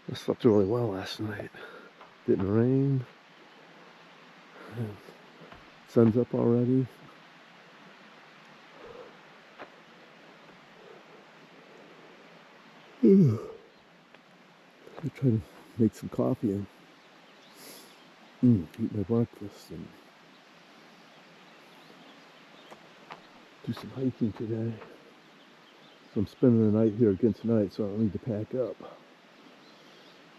I slept really well last night. Didn't rain. Sun's up already. I try to make some coffee and eat my breakfast and do some hiking today. So I'm spending the night here again tonight, so I don't need to pack up.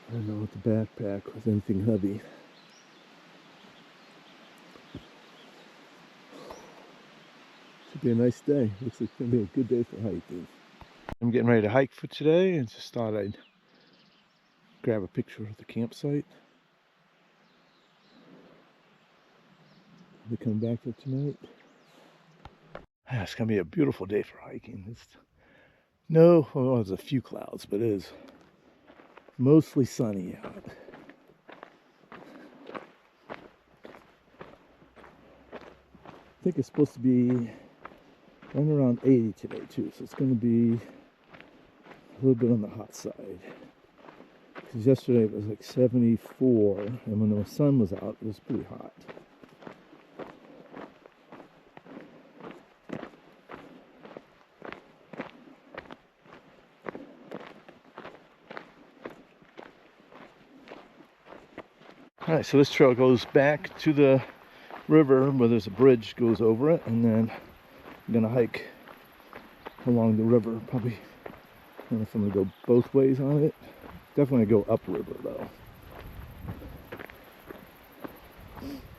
I don't know what to backpack with anything heavy. Should be a nice day. Looks like it's going to be a good day for hiking. I'm getting ready to hike for today and just thought I'd grab a picture of the campsite. I'll be coming back there tonight. It's going to be a beautiful day for hiking. Well, there's a few clouds, but it is mostly sunny out. I think it's supposed to be right around 80 today too, so it's going to be a little bit on the hot side. Because yesterday it was like 74, and when the sun was out, it was pretty hot. Alright, so this trail goes back to the river where there's a bridge goes over it, and then I'm gonna hike along the river. Probably, I don't know if I'm gonna go both ways on it. Definitely go upriver though.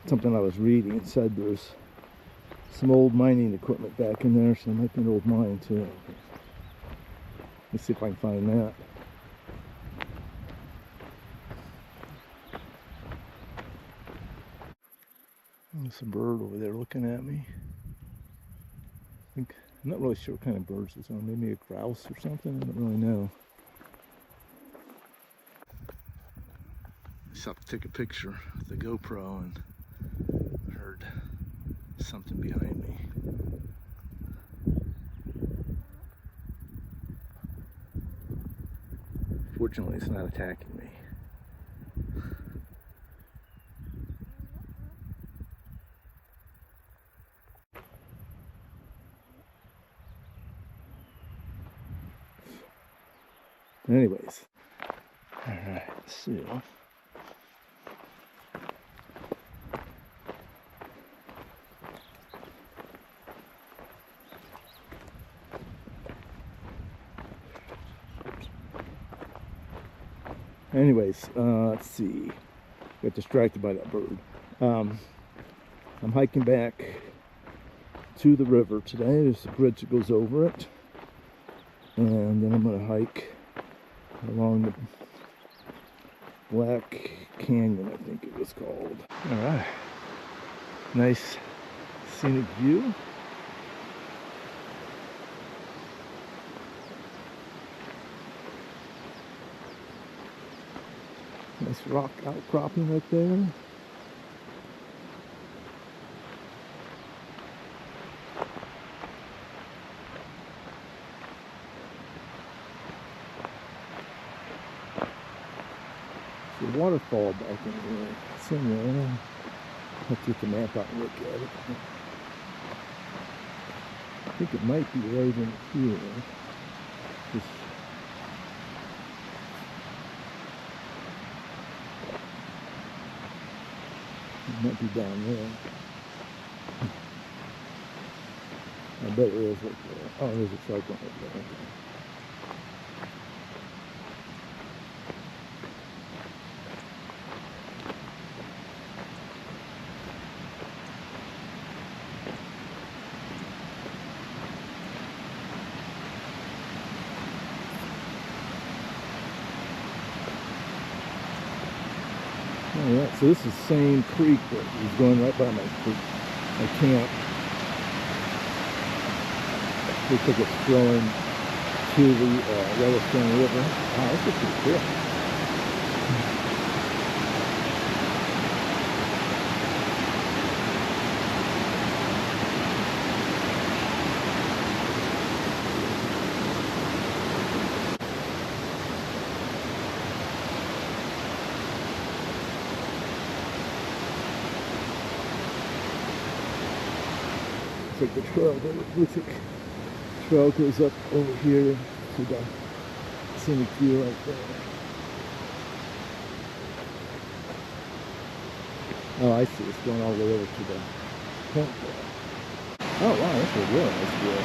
Something I was reading said there's some old mining equipment back in there, so there might be an old mine too. Let's see if I can find that. There's a bird over there looking at me. I'm not really sure what kind of birds it's on. Maybe a grouse or something. I don't really know. I stopped to take a picture with the GoPro and heard something behind me. Fortunately, it's not attacking me. Anyways, all right, so let's see. Got distracted by that bird. I'm hiking back to the river today. There's a bridge that goes over it, and then I'm going to hike along the Black Canyon, I think it was called. All right, nice scenic view. Nice rock outcropping right there. There's a waterfall back in there somewhere. I'll have to get the map out and look at it. I think it might be right in here. Just it might be down there. I bet it is right there. Oh, there's a truck right there. Oh yeah, so this is the same creek that was going right by my camp. Looks like it's flowing to the Yellowstone River. Wow, this is pretty cool. looks like the trail. The looks like trail goes up over here to the scenic view right there. Oh, I see. It's going all the way over to the point there. Oh, wow, that's a really nice view.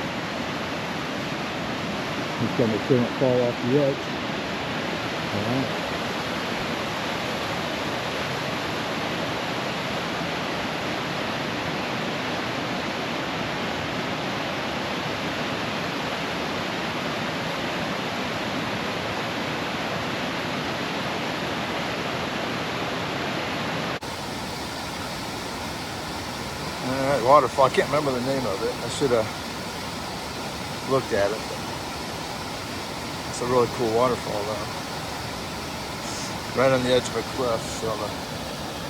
Just gotta make sure it don't fall off the edge. All right. Alright, waterfall. I can't remember the name of it. I should have looked at it. It's a really cool waterfall though. Right on the edge of a cliff. So the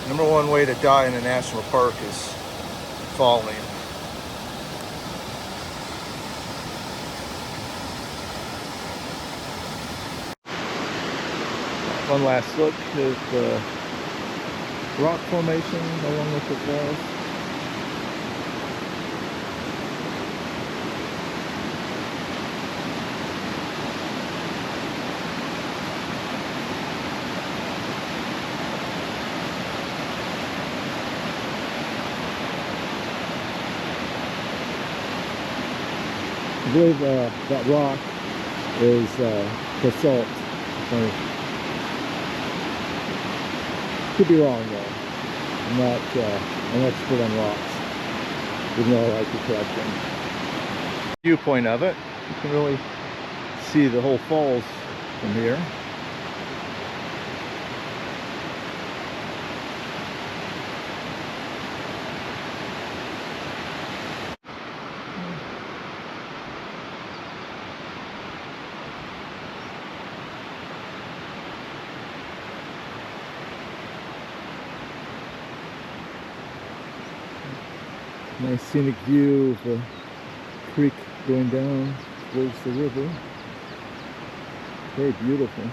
number one way to die in a national park is falling. One last look at the rock formation along with the falls. I believe that rock is basalt. Could be wrong though. I'm not an expert on rocks, even though I like to collect them. Viewpoint of it, you can really see the whole falls from here. Nice scenic view of the creek going down towards the river. Very beautiful.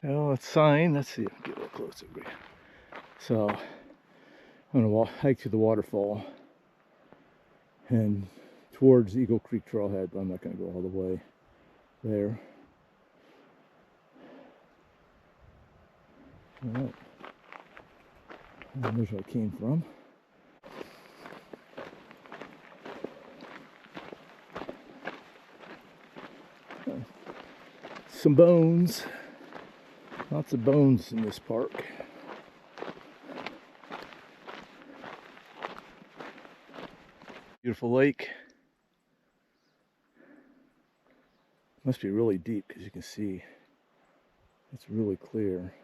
Well, it's sign. Let's see if I can get a little closer. So I'm gonna hike to the waterfall and towards Eagle Creek Trailhead, but I'm not gonna go all the way there. All right. And there's where I came from. Some bones. Lots of bones in this park. Beautiful lake. Must be really deep because you can see it's really clear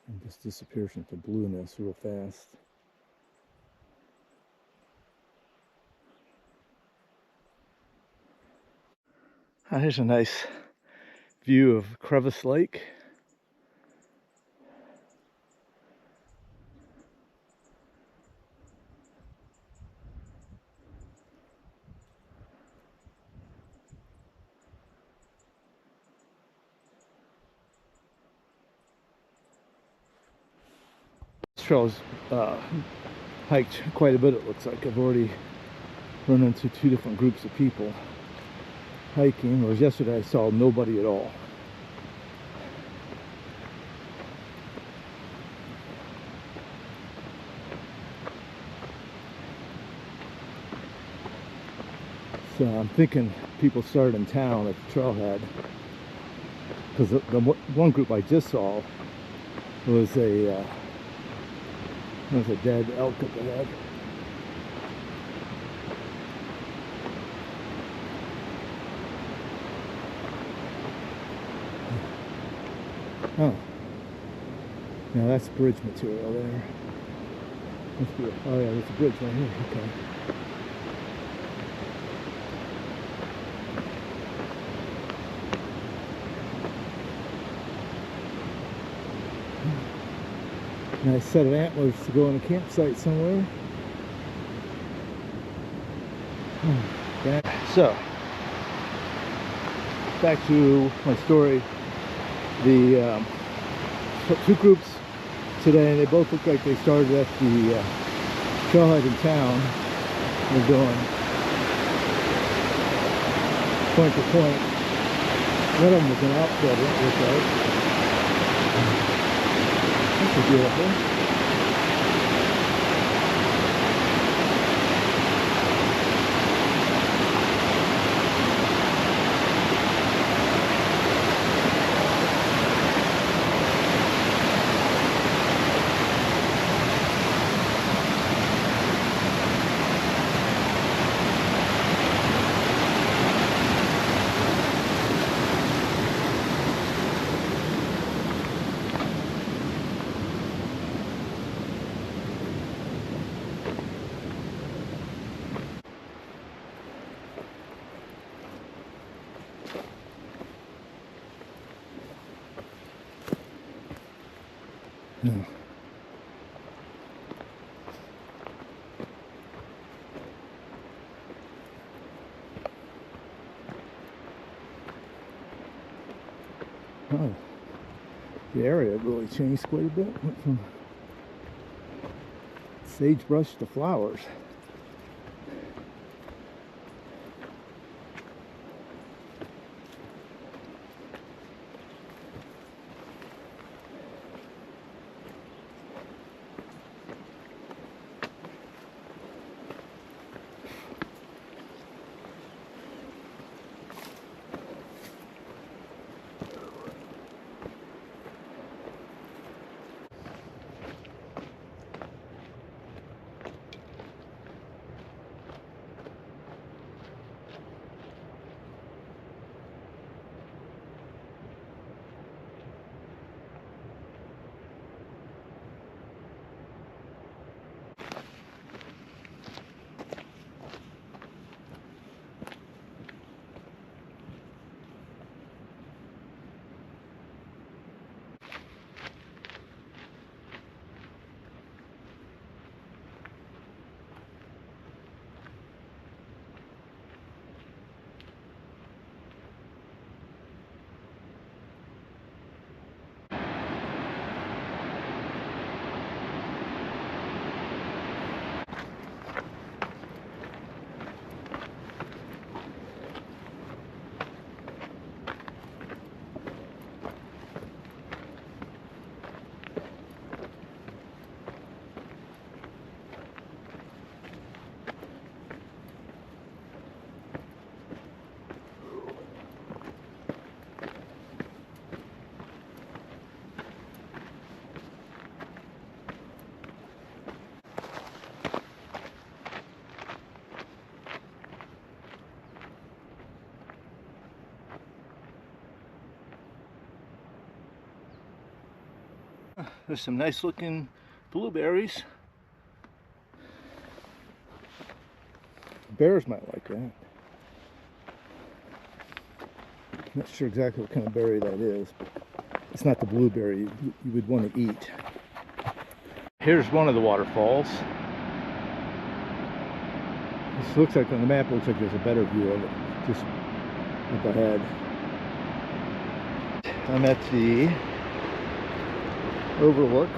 and just disappears into blueness real fast. Here's a nice view of Crevice Lake. This trail's hiked quite a bit, it looks like. I've already run into 2 different groups of people hiking, whereas yesterday I saw nobody at all. So I'm thinking people started in town at the trailhead, because the one group I just saw was a dead elk up ahead. Oh, now that's bridge material there. Must be oh yeah, there's a bridge right here. Okay. Nice set of antlers to go in a campsite somewhere. So, back to my story. The 2 groups today, and they both look like they started at the trailhead in town. They're going point to point. One of them was an outfitter, it looks like. This is beautiful. Yeah. Oh, the area really changed quite a bit. Went from sagebrush to flowers. There's some nice looking blueberries. Bears might like that. Not sure exactly what kind of berry that is, but it's not the blueberry you would want to eat. Here's one of the waterfalls. This looks like on the map, it looks like there's a better view of it just up ahead. I'm at the overlook,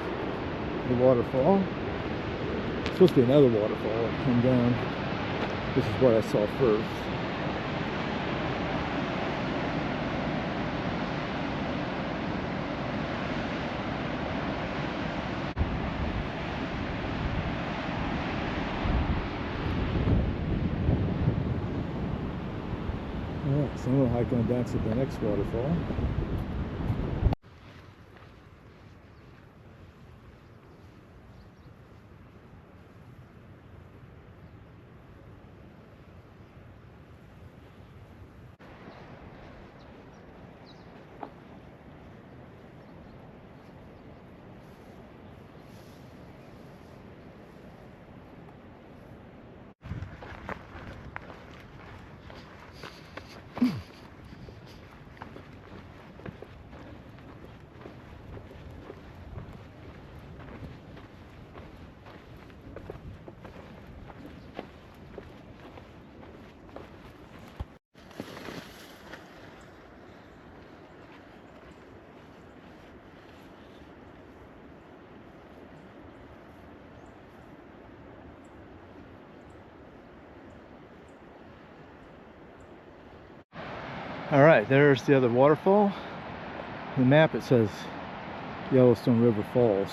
the waterfall. It's supposed to be another waterfall. I come down. This is what I saw first. Alright, so I'm going to hike on down to the next waterfall. All right, there's the other waterfall. On the map it says Yellowstone River Falls.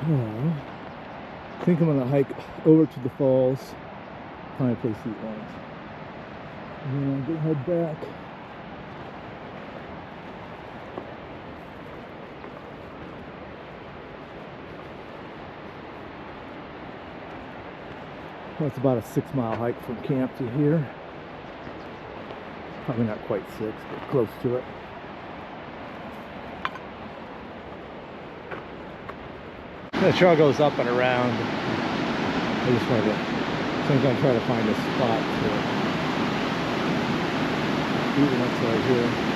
Oh, I think I'm gonna hike over to the falls, find a place to eat lunch, and then I'm gonna head back. Well, it's about a 6-mile hike from camp to here. Probably not quite 6, but close to it. The trail goes up and around. I just wanted to, so I'm going to try to find a spot to eat lunch right here.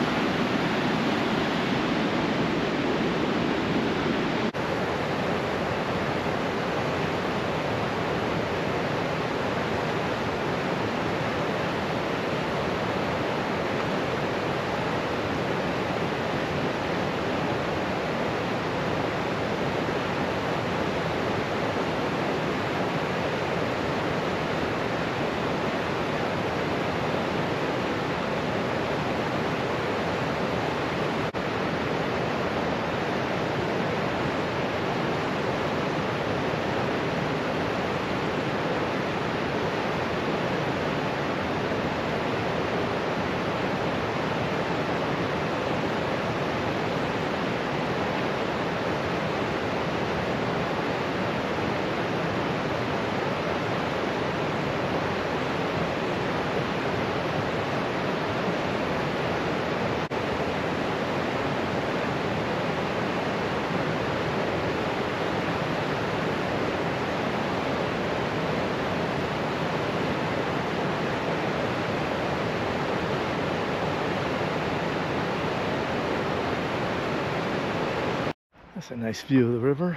That's a nice view of the river.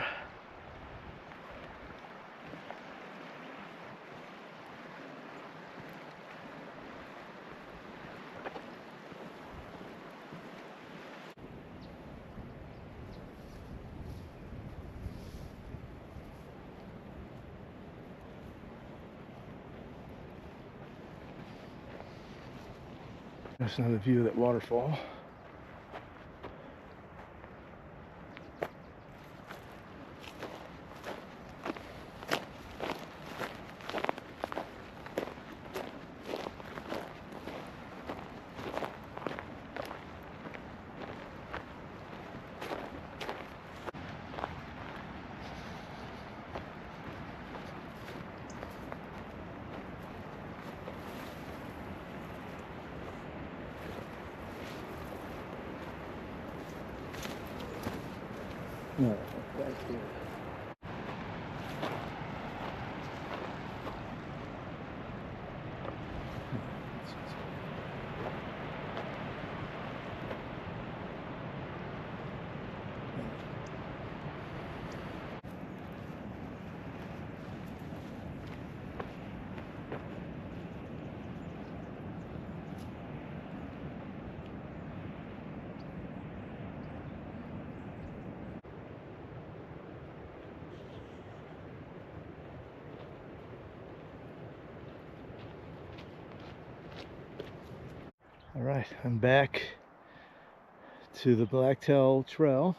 There's another view of that waterfall. All right, back here. All right, I'm back to the Blacktail Trail.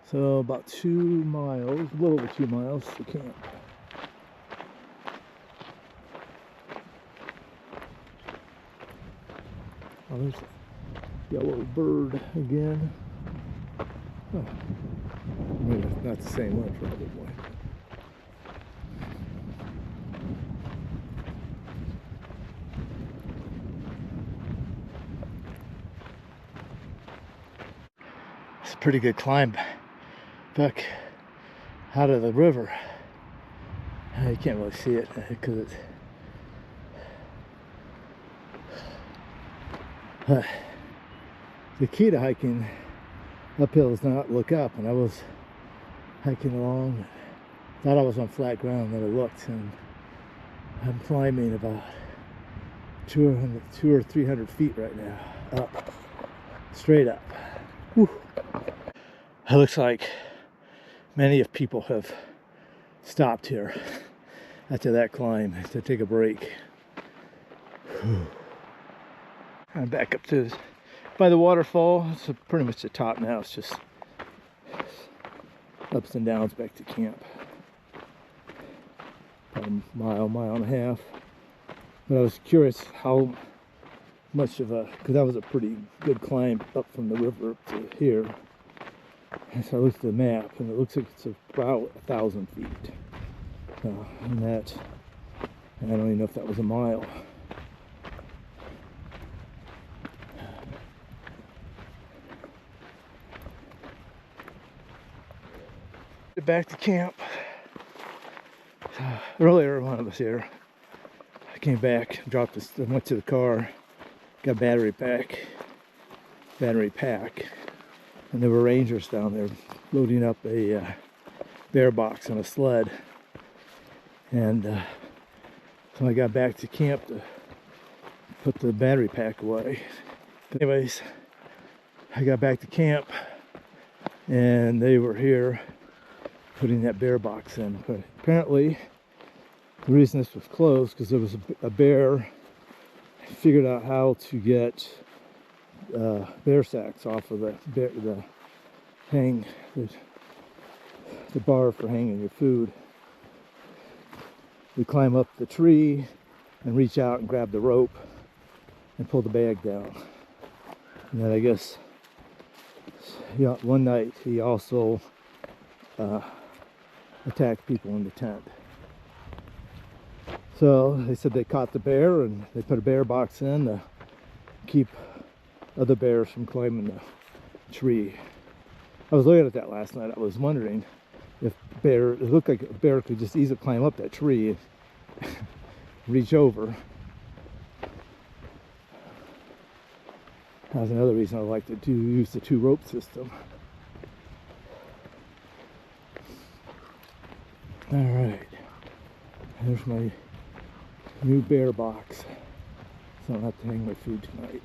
So about 2 miles, a little over 2 miles to camp. Oh, there's a yellow bird again. Oh, maybe not the same one, probably. It's a pretty good climb back out of the river. You can't really see it because it's the key to hiking uphill is not look up, and I was hiking along, thought I was on flat ground, then I looked, and I'm climbing about 200 or 300 feet right now, up, straight up. Whew. It looks like many of people have stopped here after that climb to take a break. Whew. I'm back up to by the waterfall. It's pretty much the top now. It's just ups and downs back to camp. About a mile and a half. But I was curious how much of a, because that was a pretty good climb up from the river up to here. And so I looked at the map, and it looks like it's about 1,000 feet. And that, I don't even know if that was a mile. Back to camp. Earlier when I was here, I came back, dropped this, went to the car, got a battery pack, and there were rangers down there loading up a bear box on a sled. And so I got back to camp to put the battery pack away. Anyways, I got back to camp, and they were here putting that bear box in. But apparently the reason this was closed because there was a bear figured out how to get bear sacks off of the bar for hanging your food. We climb up the tree and reach out and grab the rope and pull the bag down. And then I guess, yeah, one night he also attacked people in the tent. So they said they caught the bear and they put a bear box in to keep other bears from climbing the tree. I was looking at that last night. I was wondering if it looked like a bear could just easily climb up that tree and reach over. That's another reason I like to use the 2-rope system. All right, there's my new bear box, so I don't have to hang my food tonight.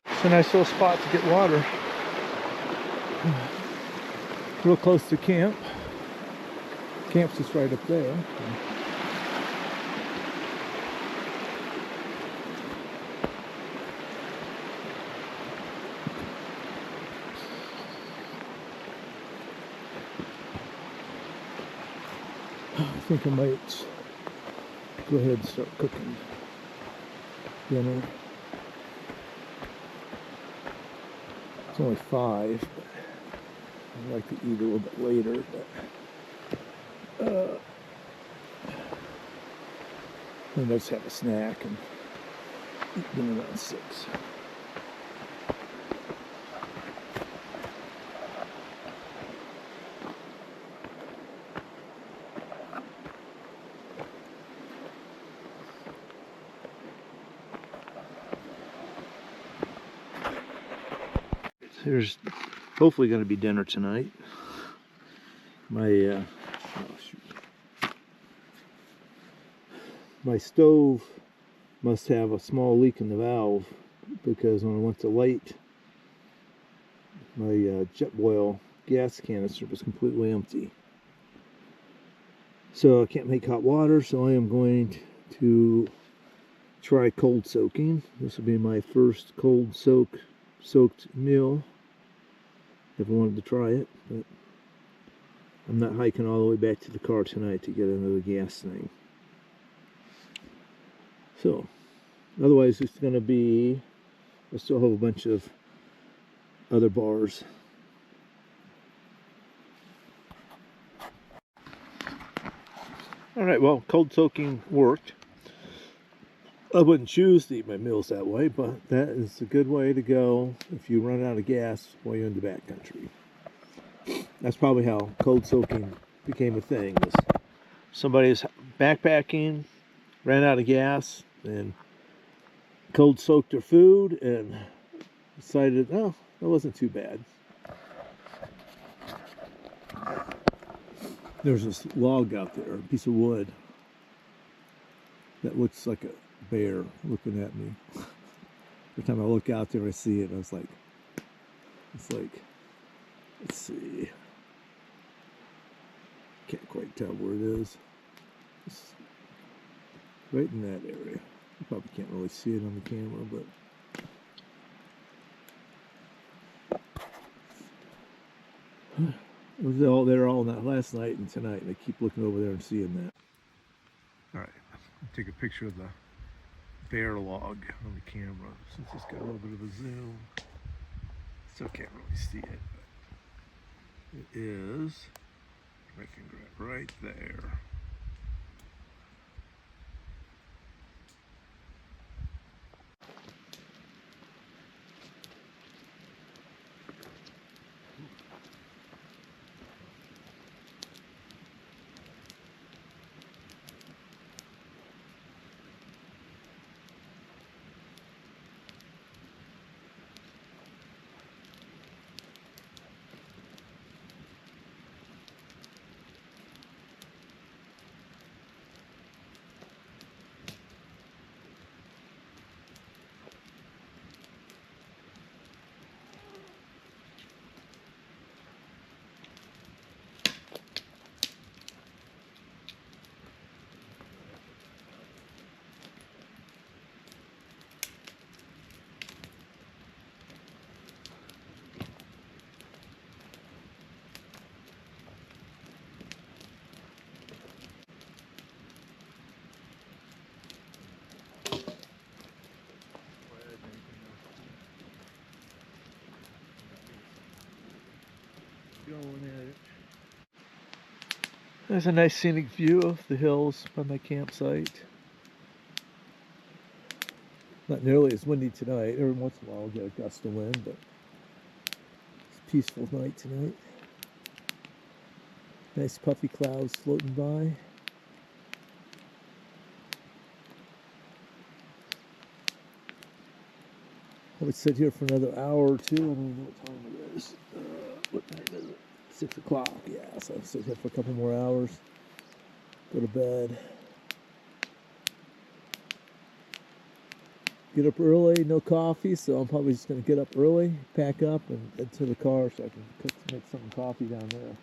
It's a nice little spot to get water. real close to camp. Camp's just right up there. I think I might go ahead and start cooking dinner. It's only 5, but I'd like to eat a little bit later. But maybe I'll just have a snack and eat dinner around 6. There's hopefully going to be dinner tonight. My my stove must have a small leak in the valve, because when I went to light, my jet boil gas canister was completely empty. So I can't make hot water, so I am going to try cold soaking. This will be my first cold soaked meal. Never wanted to try it, but I'm not hiking all the way back to the car tonight to get another gas thing. So, otherwise it's going to be, I still have a bunch of other bars. Alright, well, cold soaking worked. I wouldn't choose to eat my meals that way, but that is a good way to go if you run out of gas while you're in the backcountry. That's probably how cold soaking became a thing. Somebody's backpacking, ran out of gas, and cold soaked their food and decided, oh, that wasn't too bad. There's this log out there, a piece of wood, that looks like a bear looking at me. Every time I look out there, I see it. I was like, it's like, let's see. Can't quite tell where it is. It's right in that area. You probably can't really see it on the camera, but it was all there all night, last night and tonight, and I keep looking over there and seeing that. All right, I'll take a picture of the bear log on the camera since it's got a little bit of a zoom. Still can't really see it, but it is. I can grab right there. Going at it. There's a nice scenic view of the hills by my campsite. Not nearly as windy tonight. Every once in a while I'll get a gust of wind, but it's a peaceful night tonight. Nice puffy clouds floating by. I would sit here for another hour or two. I don't even know what time it is. What time is it? 6 o'clock. Yeah, so I'll sit here for a couple more hours. Go to bed. get up early, no coffee, so I'm probably just going to get up early, pack up, and head to the car so I can make some coffee down there.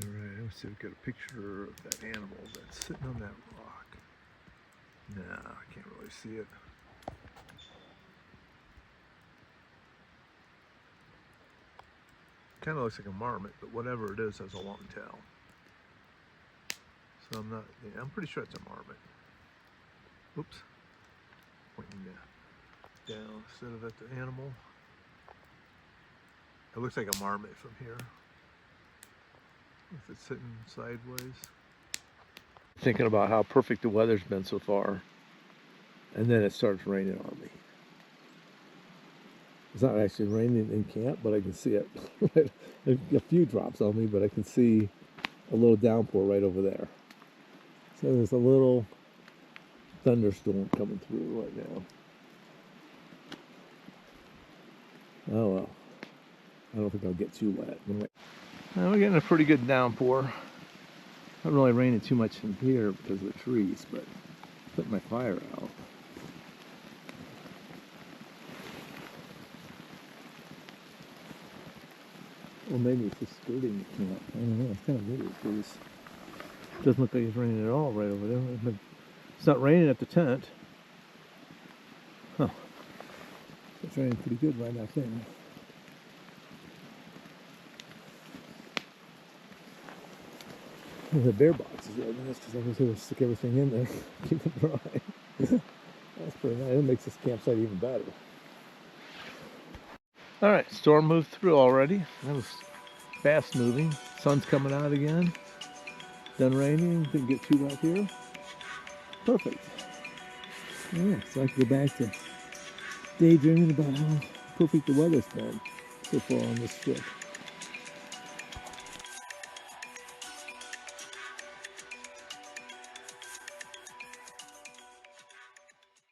Alright, let's see if we get a picture of that animal that's sitting on that rock. Nah, I can't really see it. Kind of looks like a marmot, but whatever it is has a long tail. So I'm pretty sure it's a marmot. Oops. Pointing down instead of at the animal. It looks like a marmot from here. If it's sitting sideways. Thinking about how perfect the weather's been so far. And then it starts raining on me. It's not actually raining in camp, but I can see it. A few drops on me, but I can see a little downpour right over there. So there's a little thunderstorm coming through right now. Oh well. I don't think I'll get too wet. Now we're getting a pretty good downpour. Not really raining too much in here because of the trees, but putting my fire out. Well, maybe it's just skirting the camp. I don't know. It's kind of weird because it doesn't look like it's raining at all right over there. It's not raining at the tent. Huh. It's raining pretty good right back there. The bear box is really nice because I was able to stick everything in there, keep it dry. That's pretty nice. It makes this campsite even better. Alright, storm moved through already. That was fast moving. Sun's coming out again. Done raining. Didn't get too wet here. Perfect. Yeah, so I can go back to daydreaming about how perfect the weather's been so far on this trip.